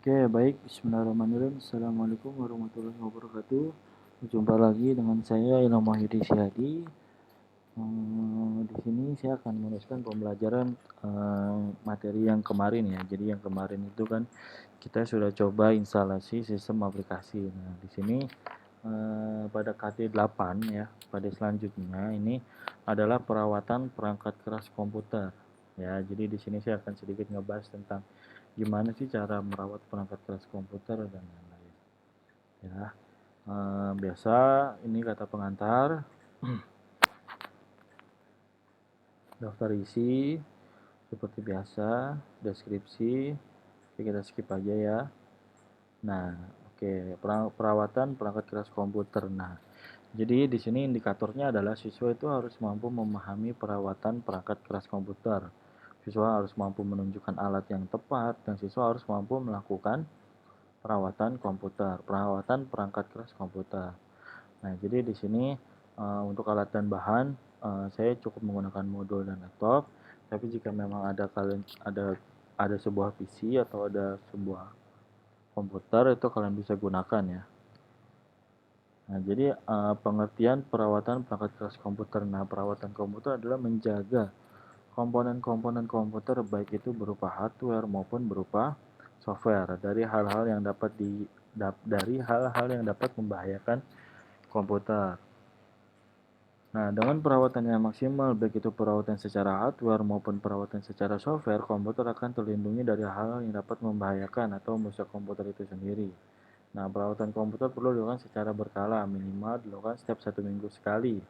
Oke, baik. Bismillahirrahmanirrahim. Assalamualaikum warahmatullahi wabarakatuh. Berjumpa lagi dengan saya Ilham Wahyudi Syihadi. Di sini saya akan meneruskan pembelajaran materi yang kemarin ya. Jadi yang kemarin itu kan kita sudah coba instalasi sistem aplikasi. Nah, di sini pada KT8 ya, pada selanjutnya ini adalah perawatan perangkat keras komputer. Ya, jadi di sini saya akan sedikit ngebahas tentang gimana sih cara merawat perangkat keras komputer dan lain-lain. Ya, biasa ini kata pengantar. Daftar isi seperti biasa, deskripsi. Oke, kita skip aja ya. Nah, oke, perawatan perangkat keras komputer. Nah, jadi di sini indikatornya adalah siswa itu harus mampu memahami perawatan perangkat keras komputer. Siswa harus mampu menunjukkan alat yang tepat dan siswa harus mampu melakukan perawatan komputer, perawatan perangkat keras komputer. Nah, jadi di sini untuk alat dan bahan saya cukup menggunakan modul dan laptop. Tapi jika memang ada sebuah PC atau ada sebuah komputer itu kalian bisa gunakan ya. Nah, jadi pengertian perawatan perangkat keras komputer. Nah, perawatan komputer adalah menjaga komponen-komponen komputer baik itu berupa hardware maupun berupa software dari hal-hal yang dapat membahayakan komputer. Nah, dengan perawatan yang maksimal baik itu perawatan secara hardware maupun perawatan secara software, komputer akan terlindungi dari hal-hal yang dapat membahayakan atau merusak komputer itu sendiri. Nah, perawatan komputer perlu dilakukan secara berkala, minimal dilakukan setiap 1 minggu sekali.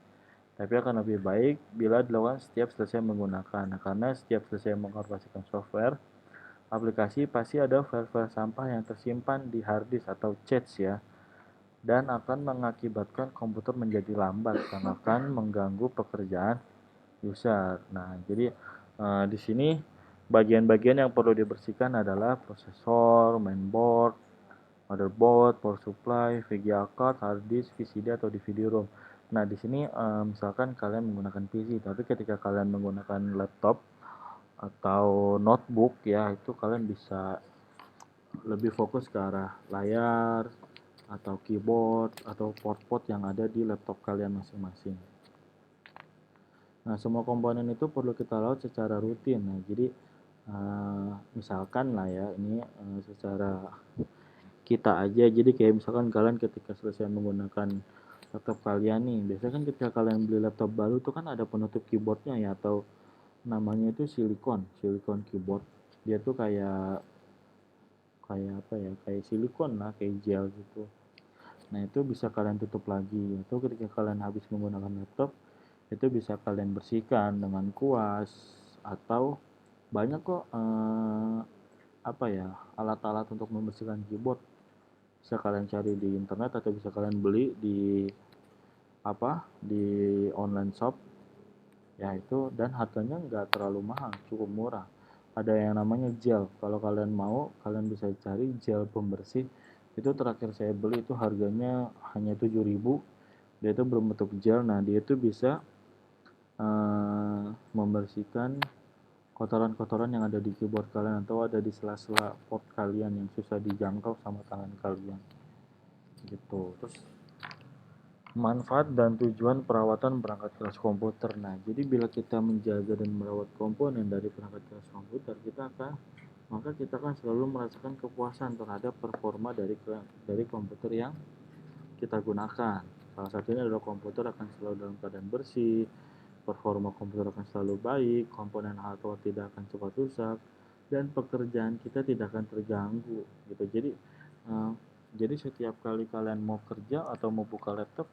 Tapi akan lebih baik bila dilakukan setiap selesai menggunakan. Nah, karena setiap selesai mengoperasikan software, aplikasi pasti ada file-file sampah yang tersimpan di hard disk atau cache ya, dan akan mengakibatkan komputer menjadi lambat karena akan mengganggu pekerjaan user. Nah, jadi di sini bagian-bagian yang perlu dibersihkan adalah prosesor, mainboard, motherboard, power supply, VGA card, hard disk, VCD atau DVD-ROM. Nah, di sini misalkan kalian menggunakan PC, tapi ketika kalian menggunakan laptop atau notebook ya, itu kalian bisa lebih fokus ke arah layar atau keyboard atau port-port yang ada di laptop kalian masing-masing. Nah, semua komponen itu perlu kita rawat secara rutin. Nah, jadi misalkan lah ya, ini secara kita aja, jadi kayak misalkan kalian ketika selesai menggunakan laptop kalian nih, biasanya kan ketika kalian beli laptop baru tuh kan ada penutup keyboardnya ya, atau namanya itu silikon keyboard. Dia tuh kayak kayak apa ya, kayak silikon lah, kayak gel gitu. Nah, itu bisa kalian tutup lagi, atau ketika kalian habis menggunakan laptop itu bisa kalian bersihkan dengan kuas, atau banyak kok apa ya, alat-alat untuk membersihkan keyboard. Bisa kalian cari di internet atau bisa kalian beli di di online shop ya, itu dan harganya nggak terlalu mahal, cukup murah. Ada yang namanya gel, kalau kalian mau kalian bisa cari gel pembersih. Itu terakhir saya beli itu harganya hanya 7.000. Dia itu berbentuk gel. Nah, dia itu bisa membersihkan kotoran-kotoran yang ada di keyboard kalian atau ada di sela-sela port kalian yang susah dijangkau sama tangan kalian gitu. Terus manfaat dan tujuan perawatan perangkat keras komputer. Nah, jadi bila kita menjaga dan merawat komponen dari perangkat keras komputer, maka kita akan selalu merasakan kepuasan terhadap performa dari komputer yang kita gunakan. Salah satunya adalah komputer akan selalu dalam keadaan bersih, performa komputer akan selalu baik, komponen hardware tidak akan cepat rusak, dan pekerjaan kita tidak akan terganggu gitu. Jadi setiap kali kalian mau kerja atau mau buka laptop,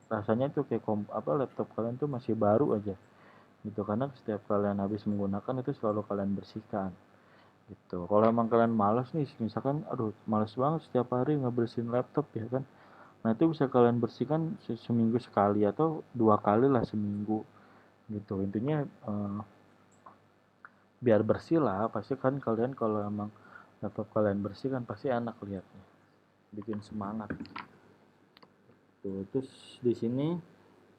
rasanya tuh kayak laptop kalian tuh masih baru aja gitu, karena setiap kalian habis menggunakan itu selalu kalian bersihkan gitu. Kalau emang kalian malas nih, misalkan aduh malas banget setiap hari ngebersihin laptop ya kan, nah itu bisa kalian bersihkan seminggu sekali atau 2 kali lah seminggu gitu. Intinya biar bersih lah, pasti kan kalian kalau emang laptop kalian bersih kan pasti enak lihatnya, bikin semangat tuh. Terus di sini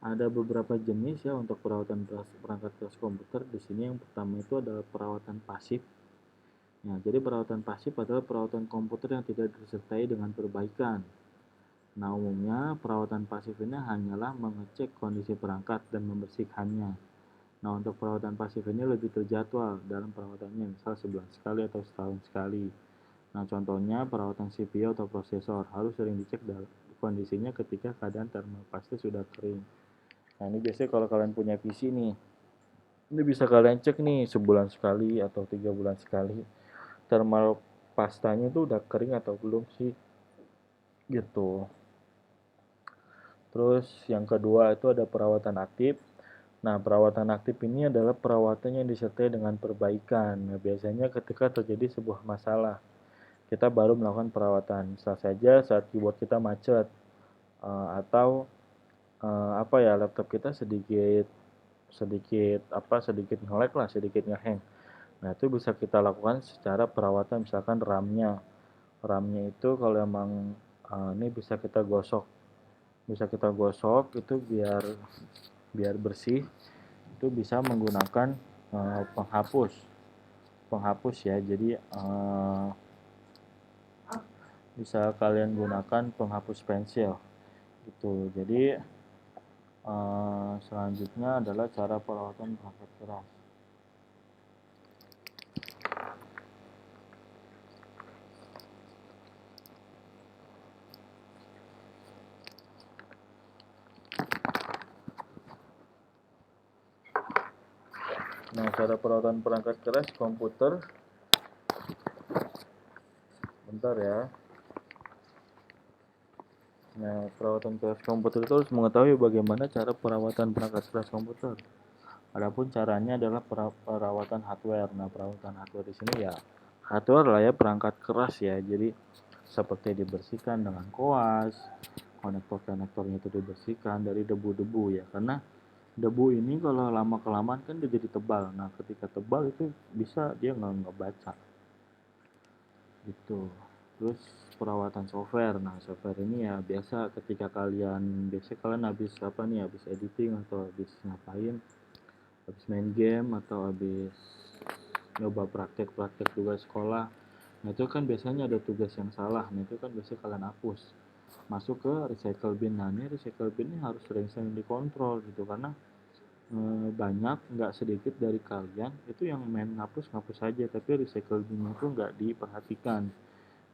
ada beberapa jenis ya untuk perawatan perangkat keras komputer. Di sini yang pertama itu adalah perawatan pasif. Nah, jadi perawatan pasif adalah perawatan komputer yang tidak disertai dengan perbaikan. Nah, umumnya perawatan pasif ini hanyalah mengecek kondisi perangkat dan membersihkannya. Nah, untuk perawatan pasif ini lebih terjadwal dalam perawatannya, misal sebulan sekali atau setahun sekali. Nah, contohnya perawatan CPU atau prosesor harus sering dicek kondisinya ketika keadaan thermal paste sudah kering. Nah, ini biasanya kalau kalian punya PC nih, ini bisa kalian cek nih sebulan sekali atau 3 bulan sekali. Thermal pastanya itu udah kering atau belum sih? Gitu. Terus yang kedua itu ada perawatan aktif. Nah, perawatan aktif ini adalah perawatan yang disertai dengan perbaikan. Nah, biasanya ketika terjadi sebuah masalah, kita baru melakukan perawatan. Bisa saja saat keyboard kita macet, atau apa ya, laptop kita sedikit sedikit sedikit nge-lag lah, sedikit nge-hang. Nah, itu bisa kita lakukan secara perawatan, misalkan RAM-nya. RAM-nya itu kalau emang ini bisa kita gosok itu biar biar bersih. Itu bisa menggunakan penghapus penghapus ya. Jadi bisa kalian gunakan penghapus pensil gitu. Jadi selanjutnya adalah cara perawatan perangkat keras. Nah, cara perawatan perangkat keras komputer, bentar ya. Nah, perawatan keras komputer itu harus mengetahui bagaimana cara perawatan perangkat keras komputer. Adapun caranya adalah perawatan hardware. Nah, perawatan hardware di sini ya hardware lah ya, perangkat keras ya. Jadi seperti dibersihkan dengan koas, konektor-konektornya itu dibersihkan dari debu-debu ya. Karena debu ini kalau lama kelamaan kan dia jadi tebal. Nah, ketika tebal itu bisa dia nggak ngebaca gitu. Terus perawatan software. Nah, software ini ya biasa kalian habis habis editing atau habis ngapain, habis main game atau habis nyoba praktek-praktek juga sekolah. Nah, itu kan biasanya ada tugas yang salah. Nah, itu kan biasanya kalian hapus, masuk ke recycle bin. Nah, ini recycle bin ini harus sering-sering dikontrol gitu, karena banyak nggak sedikit dari kalian itu yang main ngapus saja, tapi recycle binnya itu nggak diperhatikan.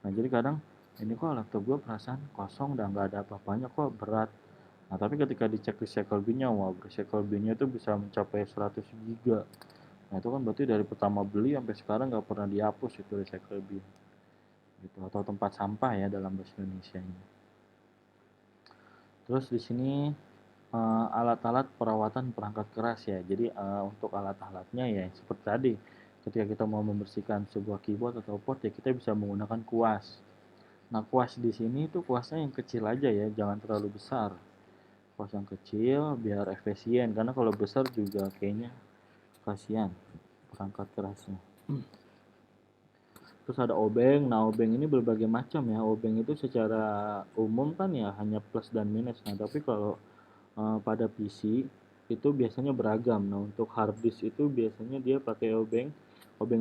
Nah, jadi kadang ini kok laptop gue perasaan kosong dan nggak ada apa-apanya, kok berat. Nah, tapi ketika dicek recycle bin-nya, wah, recycle bin-nya itu bisa mencapai 100 giga. Nah, itu kan berarti dari pertama beli sampai sekarang nggak pernah dihapus itu recycle bin. Gitu, atau tempat sampah ya dalam bahasa Indonesia-nya. Terus di sini alat-alat perawatan perangkat keras ya. Jadi untuk alat-alatnya ya seperti tadi, ketika kita mau membersihkan sebuah keyboard atau port ya kita bisa menggunakan kuas. Nah, kuas di sini itu kuasnya yang kecil aja ya, jangan terlalu besar. Kuas yang kecil biar efisien, karena kalau besar juga kayaknya kasihan perangkat kerasnya. Terus ada obeng. Nah, obeng ini berbagai macam ya. Obeng itu secara umum kan ya hanya plus dan minus. Nah, tapi kalau pada PC itu biasanya beragam. Nah, untuk hard disk itu biasanya dia pakai obeng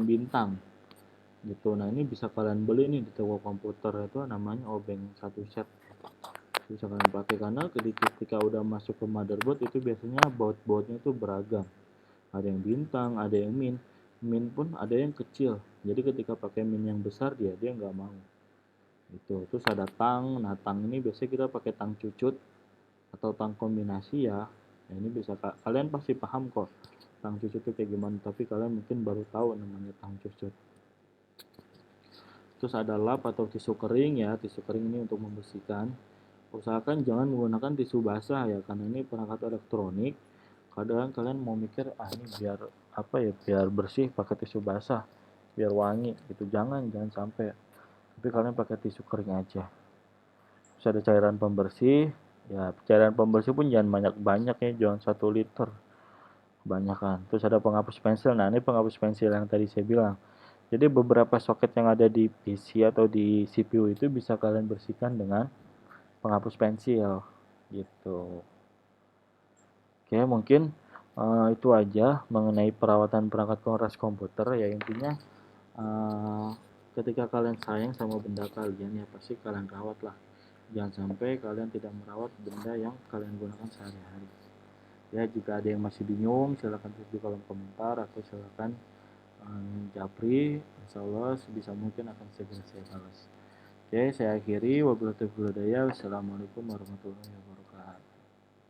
bintang gitu. Nah, ini bisa kalian beli nih di toko komputer, itu namanya obeng satu set. Bisa kalian pakai karena ketika udah masuk ke motherboard itu biasanya baut-bautnya itu beragam. Ada yang bintang, ada yang min. Min pun ada yang kecil. Jadi ketika pakai min yang besar dia nggak mau. Gitu. Terus ada tang. Nah, tang ini biasanya kita pakai tang cucut atau tang kombinasi ya. Nah, ini bisa kalian pasti paham kok tang cucut itu kayak gimana, tapi kalian mungkin baru tahu namanya tang cucut. Terus ada lap atau tisu kering ya. Tisu kering ini untuk membersihkan. Usahakan jangan menggunakan tisu basah ya, karena ini perangkat elektronik. Kadang kalian mau mikir ini biar bersih pakai tisu basah, biar wangi gitu. Jangan sampai. Tapi kalian pakai tisu kering aja. Terus ada cairan pembersih. Ya, cairan pembersih pun jangan banyak-banyak ya, jangan 1 liter. Kebanyakan. Terus ada penghapus pensil. Nah, ini penghapus pensil yang tadi saya bilang. Jadi beberapa soket yang ada di PC atau di CPU itu bisa kalian bersihkan dengan penghapus pensil gitu. Oke, mungkin itu aja mengenai perawatan perangkat keras komputer ya. Intinya uh, ketika kalian sayang sama benda kalian ya pasti kalian rawat lah. Jangan sampai kalian tidak merawat benda yang kalian gunakan sehari-hari. Ya, jika ada yang masih bingung silahkan tulis di kolom komentar atau silahkan japri, insya Allah sebisa mungkin akan segera saya balas. Oke, saya akhiri. Wabillahi taufiq wal hidayah. Wassalamualaikum warahmatullahi wabarakatuh.